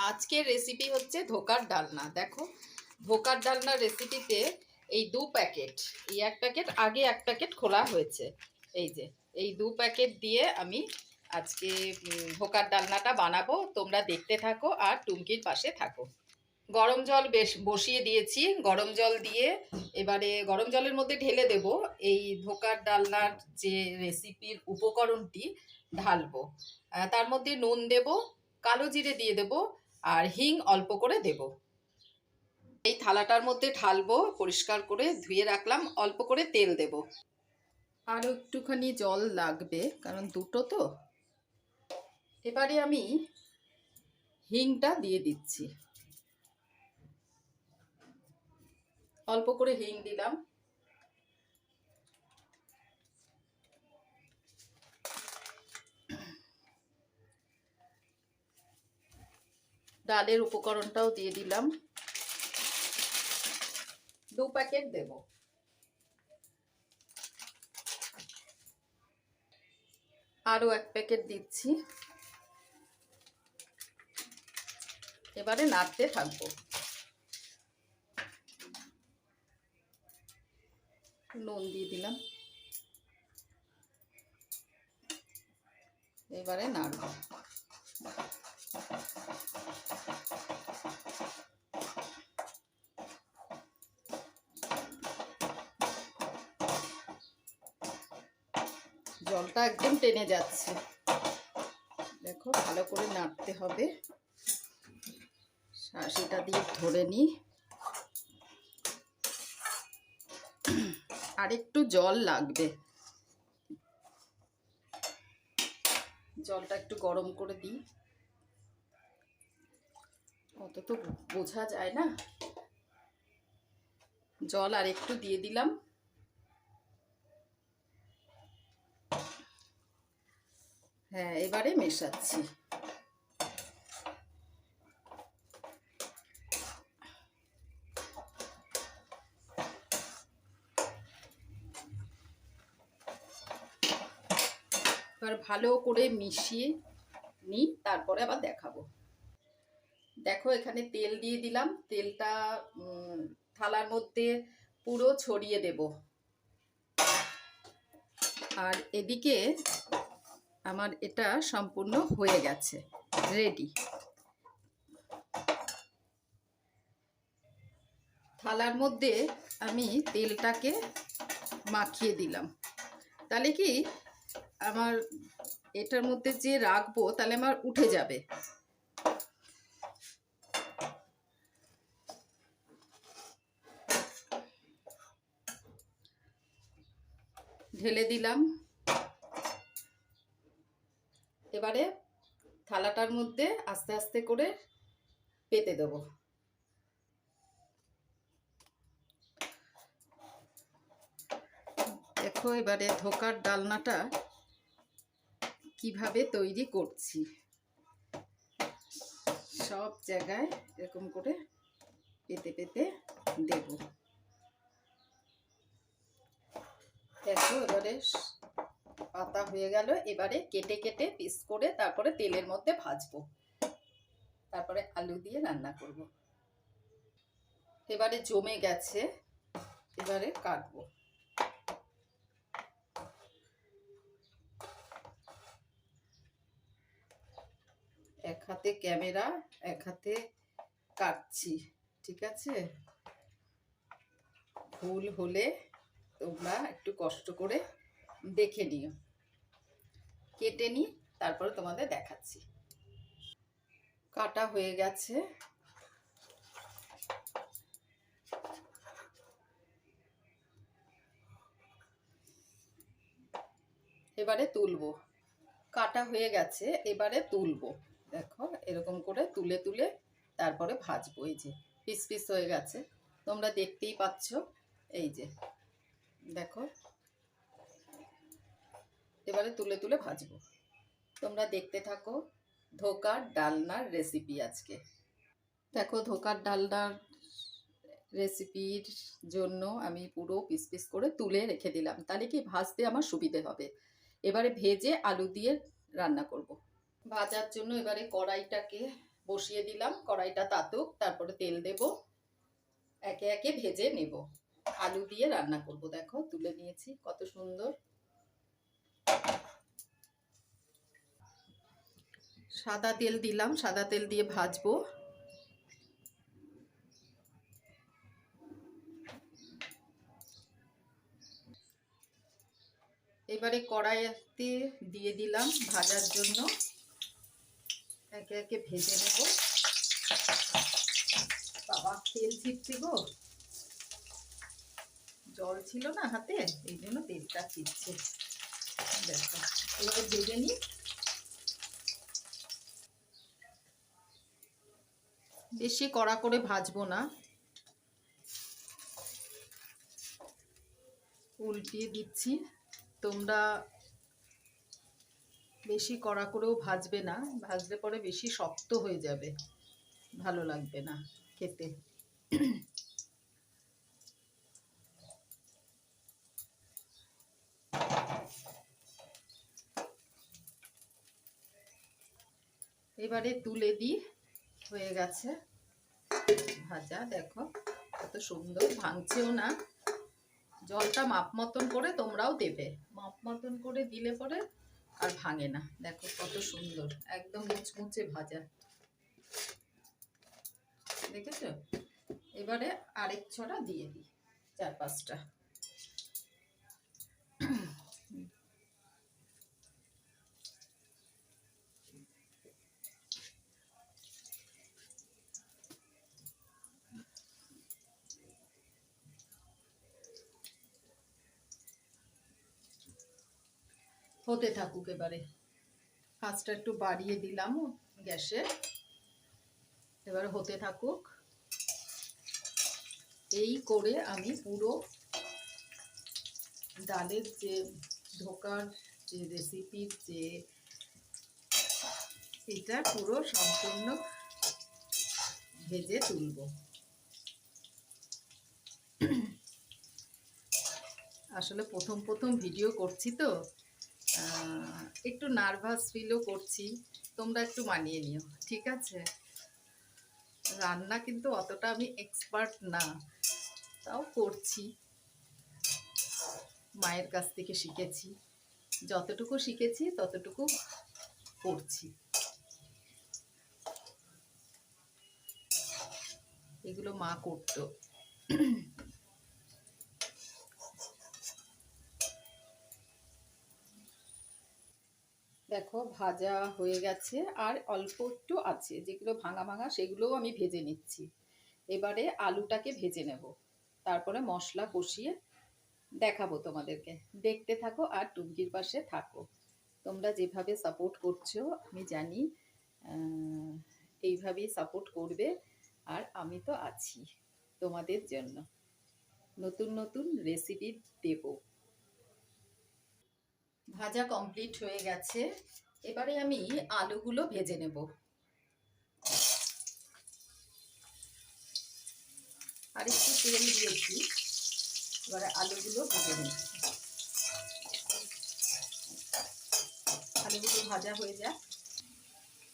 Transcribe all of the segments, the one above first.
আজকের রেসিপি হচ্ছে ধোকার ডালনা। দেখো, ধোকার ডালনার রেসিপিতে এই 2 প্যাকেট, এই 1 প্যাকেট, আগে 1 প্যাকেট খোলা হয়েছে। এই যে এই 2 প্যাকেট দিয়ে আমি আজকে ধোকার ডালনাটা বানাবো। তোমরা দেখতে থাকো আর টুমকির পাশে থাকো। গরম জল বেশ বসিয়ে দিয়েছি। গরম জল দিয়ে এবারে গরম জলের মধ্যে ঢেলে দেব এই ধোকার ডালনার যে রেসিপির উপকরণটি ঢালবো। তার মধ্যে নুন দেব, কালো জিরে দিয়ে দেব, আর হিং অল্প করে দেব। এই থালাটার মধ্যে ঢালবো, পরিষ্কার করে ধুয়ে রাখলাম। অল্প করে তেল দেব, আরও একটুখানি জল লাগবে কারণ দুটো তো। এবারে আমি হিংটা দিয়ে দিচ্ছি, অল্প করে হিং দিলাম। ডালের উপকরণটাও দিয়ে দিলাম, 2 প্যাকেট দেব। আরও 1 প্যাকেট দিচ্ছি। এবারে নাড়তে থাকবো। নুন দিয়ে দিলাম, এবারে নাড়ব। জলটা একদম টেনে যাচ্ছে, দেখো ভালো করে নাড়তে হবে। শাঁসিটা দিয়ে ধরে নিই। আর একটু জল লাগবে, জলটা একটু গরম করে দিই। অত তো বোঝা যায় না। জল আর একটু দিয়ে দিলাম। হ্যাঁ, এবারে মেশাচ্ছি। এবার ভালো করে মিশিয়ে নিই, তারপরে আবার দেখাবো। দেখো, এখানে তেল দিয়ে দিলাম। তেলটা থালার মধ্যে পুরো ছড়িয়ে দেব। আর এদিকে আমার এটা সম্পূর্ণ হয়ে গেছে, রেডি। থালার মধ্যে আমি তেলটাকে মাখিয়ে দিলাম। তাহলে কি আমার এটার মধ্যে যে রাখবো তাহলে আমার উঠে যাবে। ঢেলে দিলাম। এবারে থালাটার মধ্যে আস্তে আস্তে করে পেতে দেব। দেখো এবারে ধোকার ডালনাটা কিভাবে তৈরি করছি। সব জায়গায় এরকম করে পেতে পেতে দেব। দেখো এবারে পাতা হয়ে গেল। এবারে কেটে কেটে পিস করে তারপরে তেলের মধ্যে ভাজবো, তারপরে আলু দিয়ে রান্না করব। এবারে জমে গেছে, এবারে কাটবো। এক হাতে ক্যামেরা, এক হাতে কাটছি, ঠিক আছে? ভুল হলে তোমরা একটু কষ্ট করে দেখে নিও। কেটে নিই, তারপরে তোমাদের দেখাচ্ছি। কাটা হয়ে গেছে। এবারে তুলবো। কাটা হয়ে গেছে, এবারে তুলবো। দেখো এরকম করে তুলে তুলে তারপরে ভাজবো। এই যে পিস পিস হয়ে গেছে, তোমরা দেখতেই পাচ্ছ। এই যে দেখো, এবারে তুলে তুলে ভাজবো। তোমরা দেখতে থাকো ধোকার ডালনার রেসিপি আজকে। দেখো, ধোকার ডালনার রেসিপির জন্য আমি পুরো পিস পিস করে তুলে রেখে দিলাম, তাহলে কি ভাজতে আমার সুবিধে হবে। এবারে ভেজে আলু দিয়ে রান্না করব। ভাজার জন্য এবারে কড়াইটাকে বসিয়ে দিলাম, কড়াইটা তাতুক, তারপরে তেল দেব, একে একে ভেজে নেব। আলু দিয়ে রান্না করব। দেখো তুলে নিয়েছি, কত সুন্দর। সাদা তেল দিলাম, সাদা তেল দিয়ে ভাজবো। এবারে কড়াইতে দিয়ে দিলাম ভাজার জন্য, একে একে ভেজে নেব। বাবা তেল ছিটছে গো, জল ছিল না হাতে, এই জন্য তেলটা ছিটছে। দেখো এবারে ভেজে নিই। বেশি কড়া করে ভাজবো না, উল্টিয়ে দিচ্ছি। তোমরা বেশি কড়া করেও ভাজবে না, ভাজলে পরে বেশি শক্ত হয়ে যাবে, ভালো লাগবে না খেতে। এবারে তুলে দিই, হয়ে গেছে ভাজা। দেখো কত সুন্দর, ভাঙছেও না। জলটা মাপ মতন করে তোমরাও দেবে, মাপ মতন করে দিলে পরে আর ভাঙে না। দেখো কত সুন্দর, একদম মুচমুচে ভাজা, দেখেছো? এবারে আরেক ছড়া দিয়ে দিই, 4-5টা। হতে থাকুক। এবারে আঁচটা একটু বাড়িয়ে দিলাম গ্যাসে, এবারে হতে থাকুক। এই করে আমি পুরো ডালের যে ধোকার যে রেসিপির যে এটা পুরো সম্পূর্ণ ভেজে তুলব। আসলে প্রথম প্রথম ভিডিও করছি তো একটু নার্ভাস ফিলও করছি, তোমরা একটু মানিয়ে নিও, ঠিক আছে? রান্না কিন্তু অতটা আমি এক্সপার্ট না, তাও করছি, মায়ের কাছ থেকে শিখেছি, যতটুকু শিখেছি ততটুকু করছি। এগুলো মা করতো। দেখো ভাজা হয়ে গেছে, আর অল্প একটু আছে, যেগুলো ভাঙা ভাঙা সেগুলোও আমি ভেজে নিচ্ছি। এবারে আলুটাকে ভেজে নেব, তারপরে মশলা কষিয়ে দেখাবো তোমাদেরকে। দেখতে থাকো আর টুমকির পাশে থাকো। তোমরা যেভাবে সাপোর্ট করছো আমি জানি, এইভাবেই সাপোর্ট করবে। আর আমি তো আছি তোমাদের জন্য, নতুন নতুন রেসিপি দেব। ভাজা কমপ্লিট হয়ে গেছে, এবারে আমি আলুগুলো ভেজে নেব। আর একটু তেল দিয়েছি, এবারে আলুগুলো ভেজে নিচ্ছি। আলুগুলো ভাজা হয়ে যায়,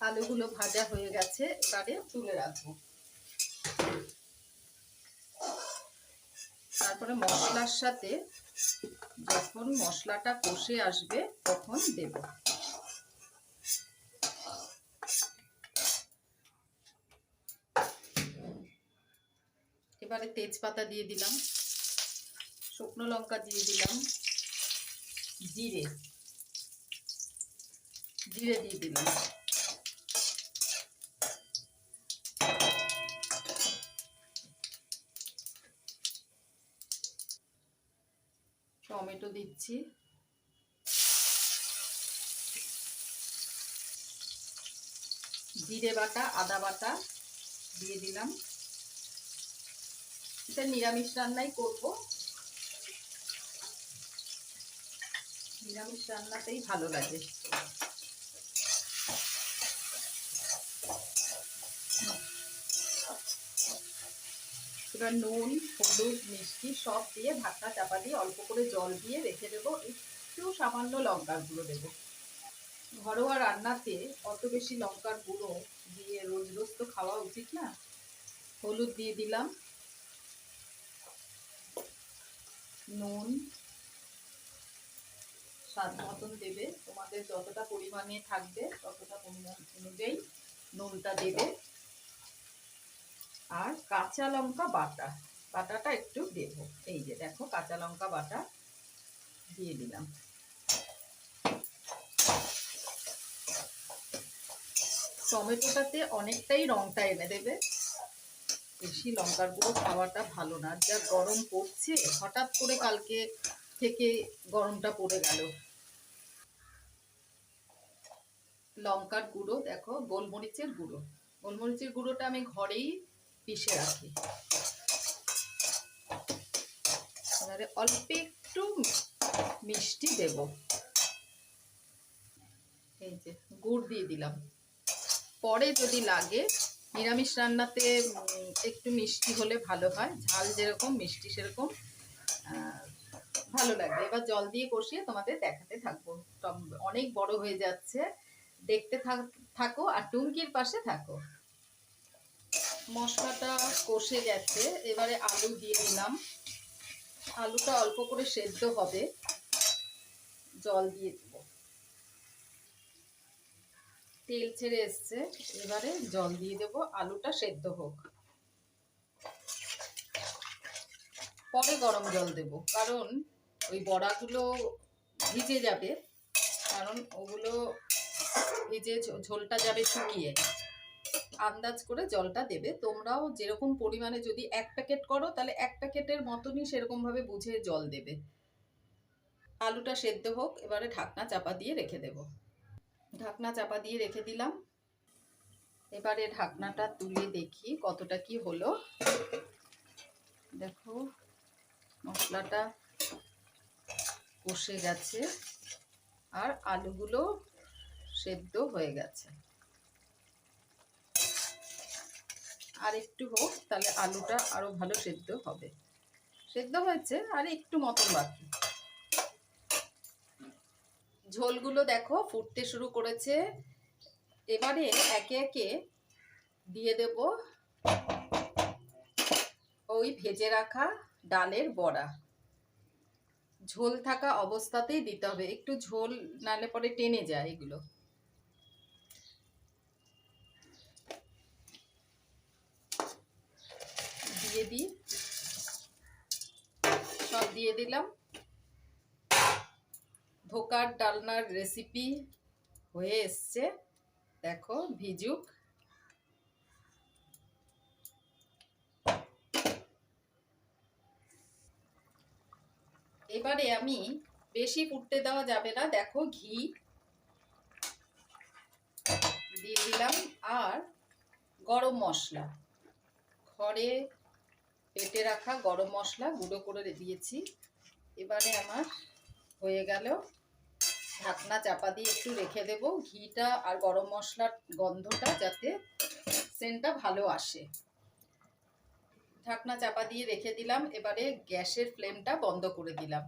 আলুগুলো ভাজা হয়ে গেছে, এবারে তুলে রাখবো। তারপরে মশলার সাথে যখন মশলাটা কষে আসবে তখন দেব। এবারে তেজপাতা দিয়ে দিলাম, শুকনো লঙ্কা দিয়ে দিলাম, জিরে জিরে দিয়ে দিলাম, টমেটো দিচ্ছি, জিরে বাটা, আদা বাটা দিয়ে দিলাম। এটা নিরামিষ রান্নাই করব, নিরামিষ রান্নাতেই ভালো লাগে। এবার নুন, হলুদ, মিষ্টি সব দিয়ে ঢাকা চাপা দিয়ে অল্প করে জল দিয়ে রেখে দেবো। একটু সামান্য লঙ্কার গুঁড়ো দেবো। ঘরোয়া রান্নাতে অত বেশি লঙ্কার গুঁড়ো দিয়ে রোজ রোজ তো খাওয়া উচিত না। হলুদ দিয়ে দিলাম, নুন স্বাদ মতন দেবে, তোমাদের যতটা পরিমাণে থাকবে ততটা পরিমাণ অনুযায়ী নুনটা দেবে। আর কাঁচা লঙ্কা বাটা, বাটাটা একটু দেবো। এই যে দেখো কাঁচা লঙ্কা বাটা দিয়ে দিলাম। টমেটোটাতে অনেকটাই রংটা এনে দেবে। বেশি লঙ্কার গুঁড়ো খাওয়াটা ভালো না, যা গরম পড়ছে, হঠাৎ করে কালকে থেকে গরমটা পড়ে গেল। লঙ্কার গুঁড়ো দেখো, গোলমরিচের গুঁড়ো, গোলমরিচের গুঁড়োটা আমি ঘরেই পিষে রাখি। এবারে অল্প একটু মিষ্টি দেব। এই যে গুড় দিয়ে দিলাম। পরে যদি লাগে, নিরামিষ রান্নাতে একটু মিষ্টি হলে ভালো হয়, ঝাল যেরকম মিষ্টি সেরকম ভালো লাগবে। এবার জল দিয়ে কষিয়ে তোমাদের দেখাতে থাকবো। অনেক বড় হয়ে যাচ্ছে, দেখতে থাকো আর টুমকির পাশে থাকো। মশলাটা কষে গেছে, এবারে আলু দিয়ে দিলাম। আলুটা অল্প করে সেদ্ধ হবে, জল দিয়ে দেব। তেল ছেড়ে এসছে, এবারে জল দিয়ে দেব, আলুটা সেদ্ধ হোক। পরে গরম জল দেব, কারণ ওই বড়াগুলো ভিজে যাবে, কারণ ওগুলো ভিজে ঝোলটা যাবে শুকিয়ে। আন্দাজ করে জলটা দেবে। তোমরাও যেরকম পরিমাণে যদি 1 প্যাকেট করো, তাহলে 1 প্যাকেটের মতনই সেরকম ভাবে বুঝে জল দেবে। আলুটা সেদ্ধ হোক, এবারে ঢাকনা চাপা দিয়ে রেখে দেব। ঢাকনা চাপা দিয়ে রেখে দিলাম। এবারে ঢাকনাটা তুলে দেখি কতটা কি হলো। দেখো মশলাটা কষে গেছে আর আলুগুলো সেদ্ধ হয়ে গেছে। আর একটু হোক, তাহলে আলুটা আরো ভালো সেদ্ধ হবে। সেদ্ধ হয়েছে, আর একটু মতন বাকি। ঝোলগুলো দেখো ফুটতে শুরু করেছে। এবারে একে একে দিয়ে দেব ওই ভেজে রাখা ডালের বড়া। ঝোল থাকা অবস্থাতেই দিতে হবে, একটু ঝোল নালে পরে টেনে যায় এগুলো। দিয়ে দিই, সব দিয়ে দিলাম। ধোকার ডালনার রেসিপি হয়ে এসছে, দেখো ভিজুক। এবারে আমি, বেশি ফুটতে দেওয়া যাবে না, দেখো ঘি দিয়ে দিলাম আর গরম মশলা, ঘরে পেটে রাখা গরম মশলা গুঁড়ো করে দিয়েছি। এবারে আমার হয়ে গেল। ঢাকনা চাপা দিয়ে একটু রেখে দেব, ঘিটা আর গরম মশলার গন্ধটা যাতে সেন্টটা ভালো আসে। ঢাকনা চাপা দিয়ে রেখে দিলাম। এবারে গ্যাসের ফ্লেমটা বন্ধ করে দিলাম।